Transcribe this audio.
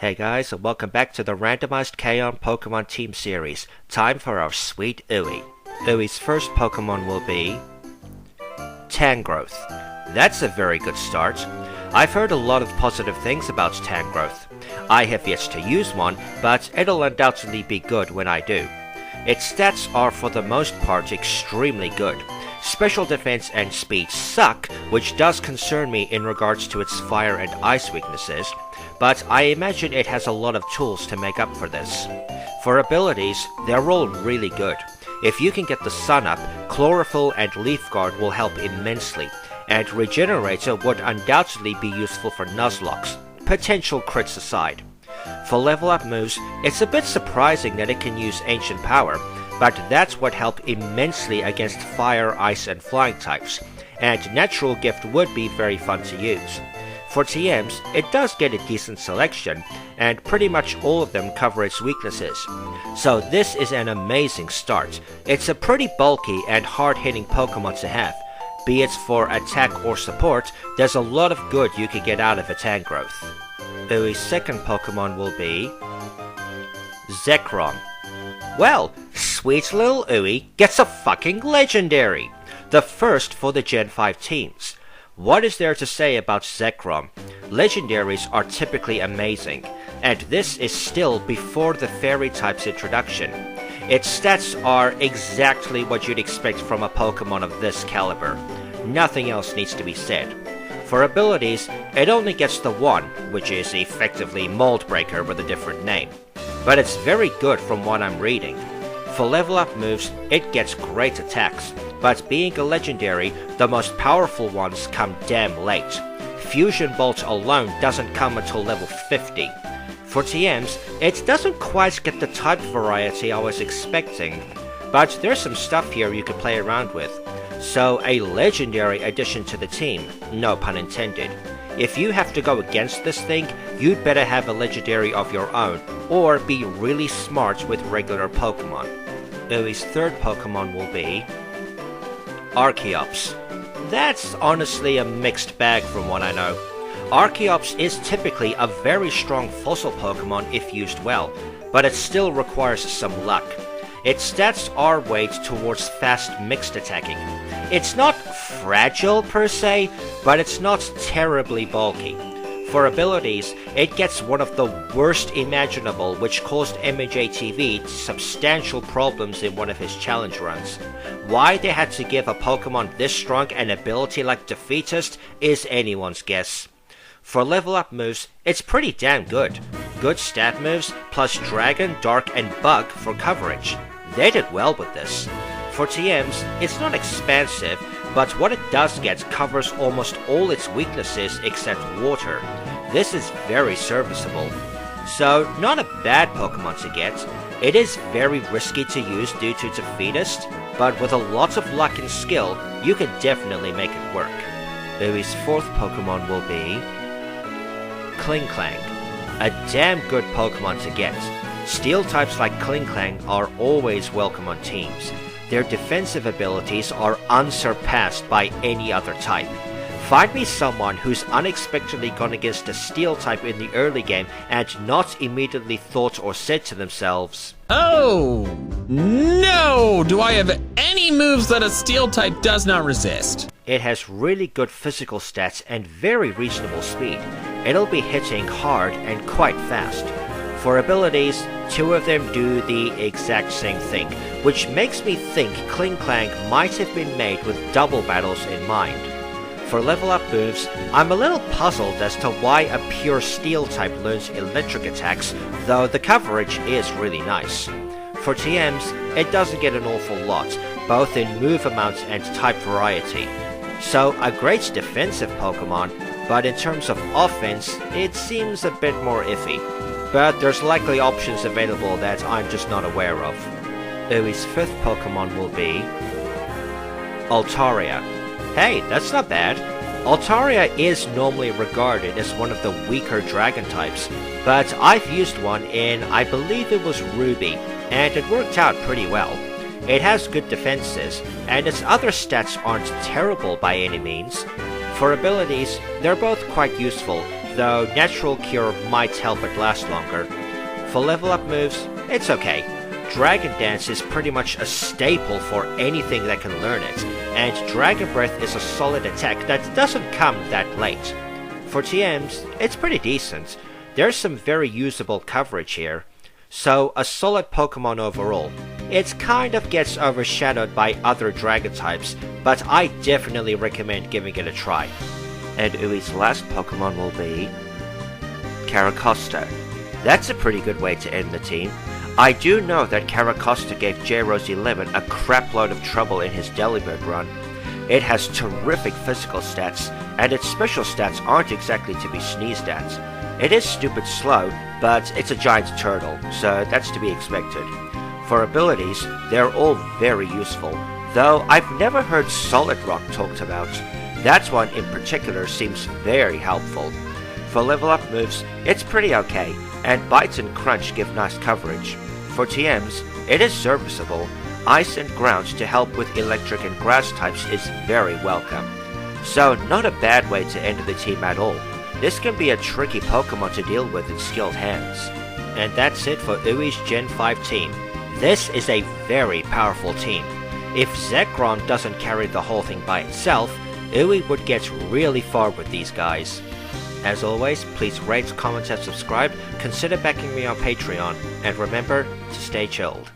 Hey guys, and welcome back to the randomized K-On! Pokemon Team Series. Time for our sweet Uwe. Uwe's first Pokemon will be Tangrowth. That's a very good start. I've heard a lot of positive things about Tangrowth. I have yet to use one, but it'll undoubtedly be good when I do. Its stats are for the most part extremely good. Special defense and speed suck, which does concern me in regards to its fire and ice weaknesses, but I imagine it has a lot of tools to make up for this. For abilities, they're all really good. If you can get the Sun up, Chlorophyll and Leaf Guard will help immensely, and Regenerator would undoubtedly be useful for Nuzlocke, potential crits aside. For level up moves, it's a bit surprising that it can use Ancient Power, but that's what helped immensely against Fire, Ice and Flying types, and Natural Gift would be very fun to use. For TMs, it does get a decent selection, and pretty much all of them cover its weaknesses. So this is an amazing start. It's a pretty bulky and hard-hitting Pokemon to have. Be it for attack or support, there's a lot of good you could get out of a Tangrowth. Uwe's second Pokemon will be Zekrom. Well, sweet little Uwe gets a fucking legendary! The first for the Gen 5 teams. What is there to say about Zekrom? Legendaries are typically amazing, and this is still before the Fairy type's introduction. Its stats are exactly what you'd expect from a Pokemon of this caliber. Nothing else needs to be said. For abilities, it only gets the one, which is effectively Mold Breaker with a different name. But it's very good from what I'm reading. For level up moves, it gets great attacks, but being a legendary, the most powerful ones come damn late. Fusion Bolt alone doesn't come until level 50. For TMs, it doesn't quite get the type variety I was expecting, but there's some stuff here you can play around with. So a legendary addition to the team, no pun intended. If you have to go against this thing, you'd better have a legendary of your own, or be really smart with regular Pokemon. Uwe's third Pokemon will be Archeops. That's honestly a mixed bag from what I know. Archeops is typically a very strong fossil Pokemon if used well, but it still requires some luck. Its stats are weighed towards fast mixed attacking. It's not fragile per se, but it's not terribly bulky. For abilities, it gets one of the worst imaginable, which caused MJTV substantial problems in one of his challenge runs. Why they had to give a Pokemon this strong an ability like Defeatist is anyone's guess. For level up moves, it's pretty damn good. Good stat moves, plus Dragon, Dark and Bug for coverage. They did well with this. For TMs, it's not expansive, but what it does get covers almost all its weaknesses except water. This is very serviceable. So, not a bad Pokemon to get. It is very risky to use due to Defeatist, but with a lot of luck and skill, you can definitely make it work. Uwe's fourth Pokemon will be Klinklang. A damn good Pokemon to get. Steel types like Klinklang are always welcome on teams. Their defensive abilities are unsurpassed by any other type. Find me someone who's unexpectedly gone against a Steel type in the early game and not immediately thought or said to themselves, "Oh, no! Do I have any moves that a Steel type does not resist?" It has really good physical stats and very reasonable speed. It'll be hitting hard and quite fast. For abilities, two of them do the exact same thing, which makes me think Klinklang might have been made with double battles in mind. For level up moves, I'm a little puzzled as to why a pure Steel type learns electric attacks, though the coverage is really nice. For TMs, it doesn't get an awful lot, both in move amount and type variety. So a great defensive Pokemon, but in terms of offense, it seems a bit more iffy. But there's likely options available that I'm just not aware of. Uwe's fifth Pokemon will be Altaria. Hey, that's not bad. Altaria is normally regarded as one of the weaker dragon types, but I've used one in, I believe it was Ruby, and it worked out pretty well. It has good defenses, and its other stats aren't terrible by any means. For abilities, they're both quite useful, though Natural Cure might help it last longer. For level up moves, it's okay. Dragon Dance is pretty much a staple for anything that can learn it, and Dragon Breath is a solid attack that doesn't come that late. For TMs, it's pretty decent. There's some very usable coverage here. So, a solid Pokemon overall. It kind of gets overshadowed by other Dragon types, but I definitely recommend giving it a try. And Ui's last Pokemon will be Caracosta. That's a pretty good way to end the team. I do know that Caracosta gave J-Rose11 a crapload of trouble in his Delibird run. It has terrific physical stats, and its special stats aren't exactly to be sneezed at. It is stupid slow, but it's a giant turtle, so that's to be expected. For abilities, they're all very useful, though I've never heard Solid Rock talked about. That one in particular seems very helpful. For level up moves, it's pretty okay, and Bite and Crunch give nice coverage. For TMs, it is serviceable. Ice and Ground to help with electric and grass types is very welcome. So not a bad way to end the team at all. This can be a tricky Pokemon to deal with in skilled hands. And that's it for Ui's Gen 5 team. This is a very powerful team. If Zekrom doesn't carry the whole thing by itself, Ui would get really far with these guys. As always, please rate, comment and subscribe, consider backing me on Patreon, and remember to stay chilled.